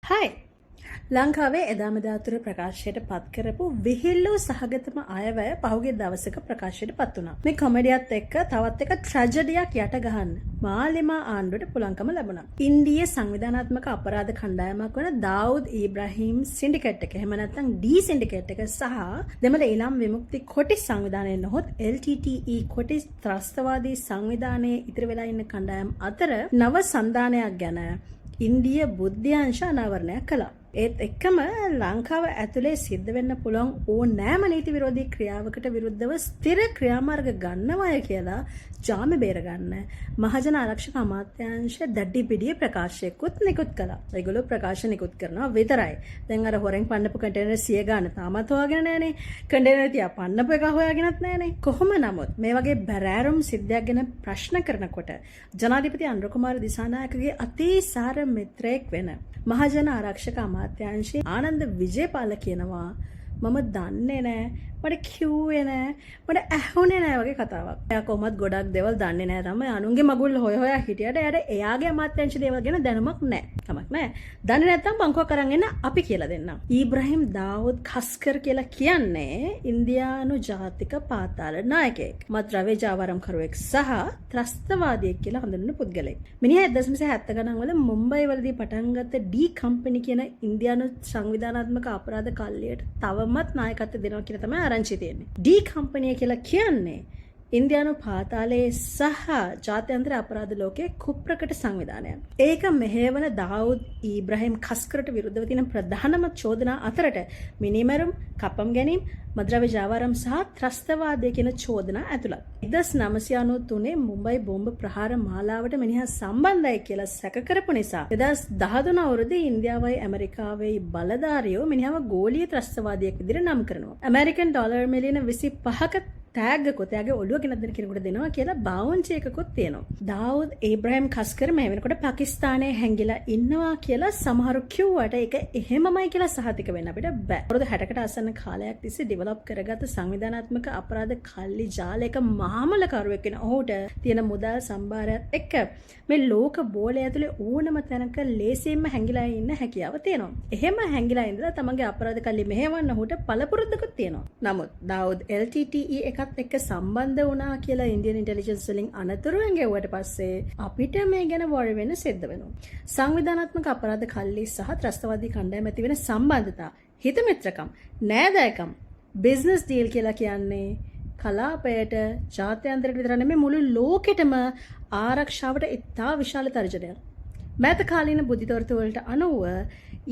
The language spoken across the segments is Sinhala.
හයි ලංකාවේ එදාමදාතුර ප්‍රකාශයට පත් කරපු විහිල්ලු සහගතම අයවැය පහුගිය දවසක ප්‍රකාශයට පත් වුණා. මේ කොමඩියත් එක්ක තවත් එක ට්‍රැජඩියක් යට ගහන්න මාලිමා ආණ්ඩුවට පුළුවන්කම ලැබුණා. ඉන්දීය සංවිධානාත්මක අපරාධ කණ්ඩායමක් වන දාවුද් ඉබ්‍රාහීම් සින්ඩිකේට් එක එහෙම නැත්නම් ඩී සින්ඩිකේට් එක සහ දෙමළ ඊළාම් විමුක්ති කොටිස් සංවිධානය නොහොත් LTTE කොටිස් ත්‍රස්තවාදී සංවිධානයේ ඉතිරි වෙලා ඉන්න කණ්ඩායම් අතර නව සන්ධානයක් ගැන ඉන්දිය බුද්ධ්‍යංශ අනාවරණයක් කළා. ඒත් එක්කම ලංකාව ඇතුලේ සිද්ධ වෙන්න පුළුවන් ඕනෑම නීති විරෝධී ක්‍රියාවකට විරුද්ධව ස්ථිර ක්‍රියාමාර්ග ගන්නවාය කියලා ජාමෙ බේරගන්න මහජන ආරක්ෂක අමාත්‍යාංශ දැඩි පිටියේ ප්‍රකාශයකුත් නිකුත් කළා. ඒගොල්ලෝ ප්‍රකාශ නිකුත් කරනවා විතරයි. දැන් අර හොරෙන් පන්නපු කන්ටේනර් 100 ගාන තාමත් හොයාගෙන නැහනේ. කන්ටේනර් තියා පන්නපු එක හොයාගෙනත් නැහනේ. කොහොම නමුත් මේ වගේ බැරෑරුම් සිද්ධියක් ගැන ප්‍රශ්න කරනකොට ජනාධිපති අනුර කුමාර දිසානායකගේ අතිසාර මිත්‍රයෙක් වෙන මහජන ආරක්ෂක අමාත්‍යාංශයේ ආනන්ද විජේපාල කියනවා මම දන්නේ නැහැ මට කිව්වේ නැහැ මට ඇහුනේ නැහැ වගේ කතාවක්. එයා කොහොමත් ගොඩක් දේවල් දන්නේ නැහැ තමයි අනුන්ගේ මගුල් හොය හොයා හිටියට එයාට එයාගේ අමාත්‍යාංශ දේවල් ගැන දැනුමක් නැහැ. කමක් නැහැ. දන්නේ නැත්නම් බංකුවක් අරන් එන්න අපි කියලා දෙන්නම්. ඉබ්‍රාහීම් දාවුද් කස්කර් කියලා කියන්නේ ඉන්දියානු ජාතික පාතාල නායකයෙක්. මත්ද්‍රව්‍ය ජාවාරම්කරුවෙක් සහ ත්‍රස්තවාදියෙක් කියලා හඳුන්වන පුද්ගලෙක්. මිනිහා 1970 ගණන් වල මුම්බයි වලදී පටන් ගත්ත ඩී කම්පැනි කියන ඉන්දියානු සංවිධානාත්මක අපරාධ කල්ලියට තවමත් නායකත්වය දෙනවා කියලා තමයි ආරංචි තියෙන්නේ. ඩී කම්පැනි කියලා කියන්නේ ඉන්දියානු පාතාලයේ සහ ජාත්‍යන්තර අපරාධ ලෝකයේ කුප්‍රකට සංවිධානයක්. ඒක මෙහෙවන දාවුද් ඉබ්‍රාහීම් කස්කරට විරුද්ධව තියෙන ප්‍රධානම චෝදනා අතරට මිනිමරුම්, කපම් ගැනීම, මද්‍රව්‍ය ජාවාරම් සහ ත්‍රස්තවාදය කියන චෝදනා ඇතුළත්. 1993 මුම්බයි බෝම්බ ප්‍රහාර මාලාවට මිනිහා සම්බන්ධයි කියලා සැක කරපු නිසා 2013 අවුරුද්දේ ඉන්දියාවයි ඇමරිකාවේ බලධාරියෝ මිනිහාව ගෝලීය ත්‍රස්තවාදියෙක් විදිහට නම් කරනවා. ඇමරිකන් ඩොලර් මිලියන 25ක ටැග්ගකොත් එයාගේ ඔළුව ගෙනත් දෙන කෙනෙකුට දෙනවා කියලා බාවුන්චි එකකුත් තියෙනවා. දාවුද් ඉබ්‍රාහීම් කස්කර් මේ වෙනකොට පාකිස්තානයේ හැංගිලා ඉන්නවා කියලා සමහරු කිව්වට ඒක එහෙමමයි කියලා සහතික වෙන්න අපිට බෑ. අවුරුදු 60කට ආසන්න කාලයක් තිස්සේ ඩෙවලොප් කරගත්ත සංවිධානාත්මක අපරාධ කල්ලි ජාලයක මහමලකරුවෙක් වෙන ඔහුට තියෙන මුදල් සම්භාරයත් එක්ක මේ ලෝක බෝලය ඇතුලේ ඕනම තැනක ලේසියෙන්ම හැංගිලා ඉන්න හැකියාව තියෙනවා. එහෙම හැංගිලා ඉඳලා තමන්ගේ අපරාධ කල්ලි මෙහෙවන්න ඔහුට පළපුරුද්දකුත් තියෙනවා. නමුත් දාවුද් LTTE එකත් එක්ක සම්බන්ධ වුණා කියලා ඉන්දියන් ඉන්ටෙලිජන්ස් වලින් අනතුරු ඇඟෙව්වට පස්සේ අපිට මේ ගැන වොරි වෙන්න සිද්ධ වෙනවා. සංවිධානාත්මක අපරාධ කල්ලි සහ ත්‍රස්තවාදී කණ්ඩායම් ඇති වෙන සම්බන්ධතා, හිත මිත්‍රකම්, නෑදෑකම්, බිස්නස් ඩීල් කියලා කියන්නේ කලාපයට, ජාත්‍යන්තරයට විතර නෙමෙයි මුළු ලෝකෙටම ආරක්ෂාවට ඉතා විශාල තර්ජනයක්. මෑත කාලීන බුද්ධිතෝරතු වලට අනුව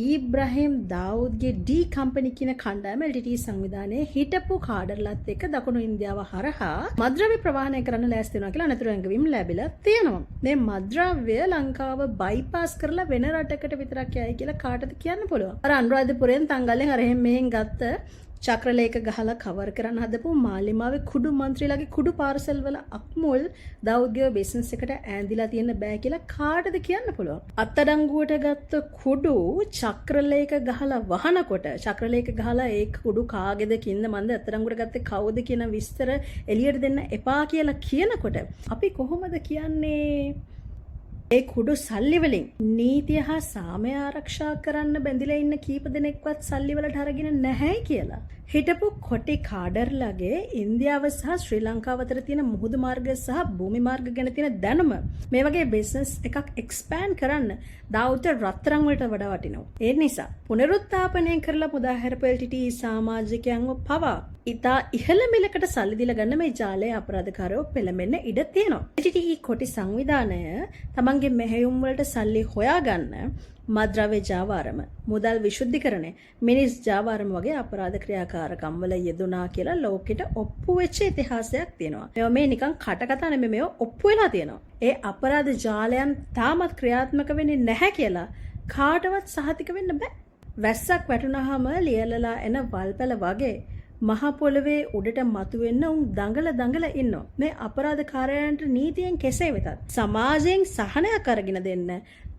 ඉබ්‍රාහීම් දාවුද්ගේ ඩී කම්පැනි කියන කණ්ඩායම LTTE සංවිධානයේ හිටපු කාඩර්ලත් එක්ක දකුණු ඉන්දියාව හරහා මද්‍රව්‍ය ප්‍රවාහනය කරන්න ලෑස්ති වෙනවා කියලා අනතුරු ඇඟවීම් ලැබිලා තියෙනවා. මේ මද්‍රව්‍ය ලංකාව බයිපාස් කරලා වෙන රටකට විතරක් යයි කියලා කාටද කියන්න පුළුවන්. අර අනුරාධපුරයෙන් තංගල්ලෙන් අර මෙහෙන් ගත්ත චක්‍රලේඛ ගහලා කවර් කරන්න හදපු මාලිමාවේ කුඩු මන්ත්‍රීලාගේ කුඩු පාර්සල් වල අක්මුල් දාවුද්ගේ බිස්නස් එකට ඈඳිලා තියෙන්න බෑ කියලා කාටද කියන්න පුළුවන්. අත්අඩංගුවට ගත්ත කුඩු චක්‍රලේඛ ගහලා වහනකොට චක්‍රලේඛ ගහලා ඒ කුඩු කාගේද කින්ද මන්ද අත්අඩංගුවට ගත්තේ කවුද කියන විස්තර එළියට දෙන්න එපා කියලා කියනකොට අපි කොහොමද කියන්නේ ඒ කුඩු සල්ලි වලින් නීතිය හා සාමය ආරක්ෂා කරන්න බැඳිලා ඉන්න කීප දෙනෙක්වත් සල්ලි වලට අරගෙන නැහැ කියලා. හිටපු කොටි කාඩර්ලගේ ඉන්දියාව සහ ශ්‍රී ලංකාව අතර තියෙන මුහුදු මාර්ග සහ භූමි මාර්ග ගැන තියෙන දැනුම මේ වගේ බිස්නස් එකක් එක්ස්පෑන්ඩ් කරන්න දාවුද්ට රත්තරන් වලට වඩා වටිනවා. ඒ නිසා පුනරුත්ථාපනය කරලා මුදා හැරපු LTTE සමාජිකයන්ව පවා ඉතා ඉහළ මිලකට සල්ලි දීලා ගන්න මේ ජාලයේ අපරාධකාරයෝ පෙළඹෙන්න ඉඩ තියෙනවා. LTTE කොටි සංවිධානය තමන්ගේ මෙහෙයුම් වලට සල්ලි හොයාගන්න මද්‍රව්‍ය ජාවාරම, මුදල් විශුද්ධිකරණය, මිනිස් ජාවාරම වගේ අපරාධ ක්‍රියාකාරකම් වල යෙදුනා කියලා ලෝකෙට ඔප්පු වෙච්ච ඉතිහාසයක් තියෙනවා. මේවා මේ නිකන් කටකතා නෙමෙයි මේවා ඔප්පු වෙලා තියෙනවා. ඒ අපරාධ ජාලයන් තාමත් ක්‍රියාත්මක වෙන්නේ නැහැ කියලා කාටවත් සහතික වෙන්න බෑ. වැස්සක් වැටුනහම ලියලලා එන වල්පැල වගේ මහ පොළවේ උඩට මතුවෙන්න උන් දඟල ඉන්නවා. මේ අපරාධකාරයන්ට නීතියෙන් කෙසේ වෙතත් සමාජයෙන් සහනයක් අරගෙන දෙන්න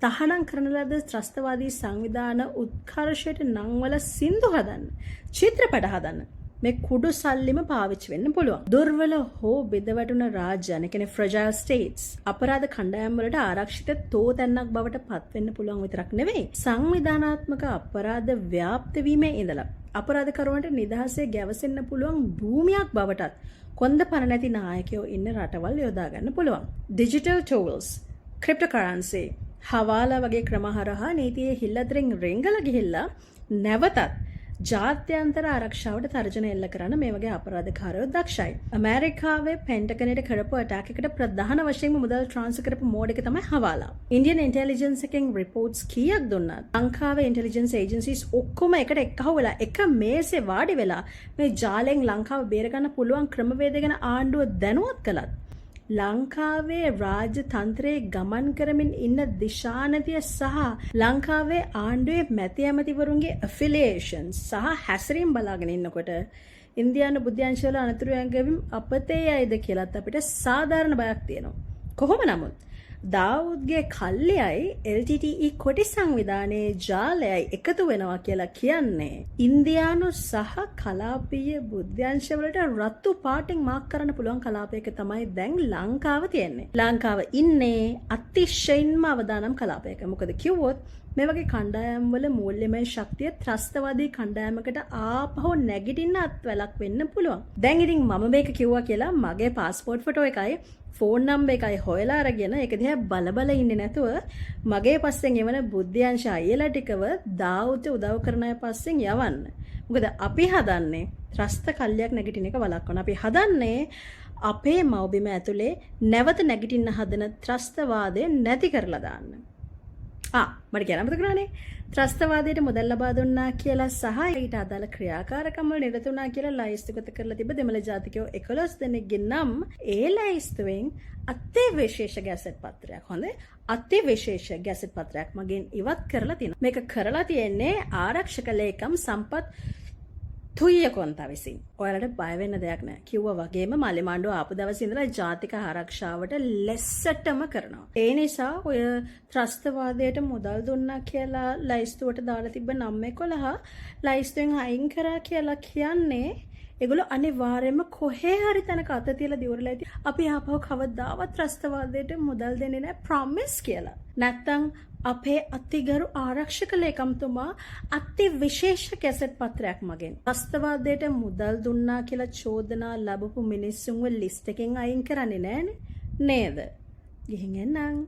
තහනම් කරන ලද ත්‍රස්තවාදී සංවිධාන උත්කර්ෂයට නංවල සින්දු හදන්න, චිත්‍රපට හදන්න මේ කුඩු සල්ලිම පාවිච්චි වෙන්න පුළුවන්. දුර්වල හෝ බෙදවැටුන රාජ්‍යයන්, ඒ කියන්නේ fragile states, අපරාධ කණ්ඩායම් වලට ආරක්ෂිත තෝතැන්නක් බවට පත් වෙන්න පුළුවන් විතරක් නෙවෙයි, සංවිධානාත්මක අපරාධ ව්‍යාප්ත වීමේ ඉඳලා අපරාධකරුවන්ට නිදහසේ ගැවසෙන්න පුළුවන් භූමියක් බවටත් කොන්ද පණ නැති නායකයෝ ඉන්න රටවල් යොදා ගන්න පුළුවන්. digital tools, cryptocurrency, හවාලා වගේ ක්‍රම හරහා නීතියේ හිල්ලතරින් රිංගලා ගිහිල්ලා නැවතත් ජාත්‍යන්තර ආරක්ෂාවට තර්ජන එල්ල කරන්න මේ වගේ අපරාධකාරයෝ දක්ෂයි. ඇමරිකාවේ පෙන්ටගනයට කරපු අටැක් එකට ප්‍රධාන වශයෙන්ම මුදල් ට්‍රාන්ස්ෆර් කරපු මෝඩ් එක තමයි හවාලා. ඉන්දියන් ඉන්ටෙලිජන්ස් එකෙන් රිපෝට්ස් කීයක් දුන්නත් ලංකාවේ ඉන්ටෙලිජන්ස් ඒජන්සිස් ඔක්කොම එකට එක්කහුව වෙලා එක මේසේ වාඩි වෙලා මේ ජාලෙන් ලංකාව බේරගන්න පුළුවන් ක්‍රමවේද ගැන ආණ්ඩුව දැනුවත් කළත් ලංකාවේ රාජ්‍ය තන්ත්‍රයේ ගමන් කරමින් ඉන්න දිශානතිය සහ ලංකාවේ ආණ්ඩුවේ මැති ඇමතිවරුන්ගේ affiliations සහ හැසිරීම් බලාගෙන ඉන්නකොට ඉන්දියානු බුද්ධ්‍යංශවල අනතුරු ඇඟවීම් අපතේ යයිද කියලාත් අපිට සාධාරණ බයක් තියෙනවා. කොහොම නමුත් දාවුද්ගේ කල්ලියයි LTTE කොටි සංවිධානයේ ජාලයයි එකතු වෙනවා කියලා කියන්නේ ඉන්දියානු සහ කලාපීය බුද්ධ්‍යංශවලට රතු පාටින් මාක් කරන්න පුළුවන් කලාපයක තමයි දැන් ලංකාව තියෙන්නේ. ලංකාව ඉන්නේ අතිශයින්ම අවදානම් කලාපයක. මොකද කිව්වොත් මේ වගේ කණ්ඩායම් වල මූල්‍යමය ශක්තිය ත්‍රස්තවාදී කණ්ඩායමකට ආපහු නැගිටින්න අත්වැලක් වෙන්න පුළුවන්. දැන් ඉතින් මම මේක කිව්වා කියලා මගේ પાස්පෝර්ට් ෆොටෝ එකයි ෆෝන් නම්බර් එකයි හොයලා අරගෙන ඒක දිහා බල ඉන්නේ නැතුව මගේ පස්සෙන් එවන බුද්ධ්‍යංශ අයියලා ටිකව දාවුට උදව් කරන අය පස්සෙන් යවන්න. මොකද අපි හදන්නේ ත්‍රස්ත කල්ලියක් නැගිටින එක වළක්වන්න. අපි හදන්නේ අපේ මව්බිම ඇතුලේ නැවත නැගිටින්න හදන ත්‍රස්තවාදය නැති කරලා දාන්න. මට කියන්න මතක වුණානේ. ත්‍රස්තවාදයට මුදල් ලබා දුන්නා කියලා සහ ඊට අදාළ ක්‍රියාකාරකම් වල නිරත වුණා කියලා ලයිස්තුගත කරලා තිබ්බ දෙමළ ජාතිකයෝ 11 දෙනෙක්ගේ නම් ඒ ලයිස්තුවෙන් අතිවිශේෂ ගැසට් පත්‍රයක් හොඳේ අතිවිශේෂ ගැසට් පත්‍රයක් මගෙන් ඉවත් කරලා තියෙනවා. මේක කරලා තියෙන්නේ ආරක්ෂක ලේකම් සම්පත් තුයකොන්තා විසින්. ඔයාලට බය වෙන්න දෙයක් නැහැ. කිව්වා වගේම මාලිමාණ්ඩුව ආපු දවසේ ඉඳලා ජාතික ආරක්ෂාවට ලෙස්සටම කරනවා. ඒ නිසා ඔය ත්‍රස්තවාදයට මුදල් දුන්නා කියලා ලයිස්තුවට දාලා තිබ්බ නම් 11 ලයිස්තුවෙන් අයින් කරා කියලා කියන්නේ ඒගොල්ලෝ අනිවාර්යයෙන්ම කොහේ හරි තැනක අත තියලා දිවරලා ඇති අපි ආපහු කවදාවත් ත්‍රස්තවාදයට මුදල් දෙන්නේ නැහැ ප්‍රොමිස් කියලා. නැත්තම් අපේ අතිගරු ආරක්ෂක ලේකම්තුමා අති විශේෂ කැසට් පත්‍රයක් මගෙන් ත්‍රස්තවාදයට මුදල් දුන්නා කියලා චෝදනා ලැබපු මිනිස්සුන්ව ලිස්ට් එකෙන් අයින් කරන්නේ නැහනේ නේද? ගිහින් එන්නම්.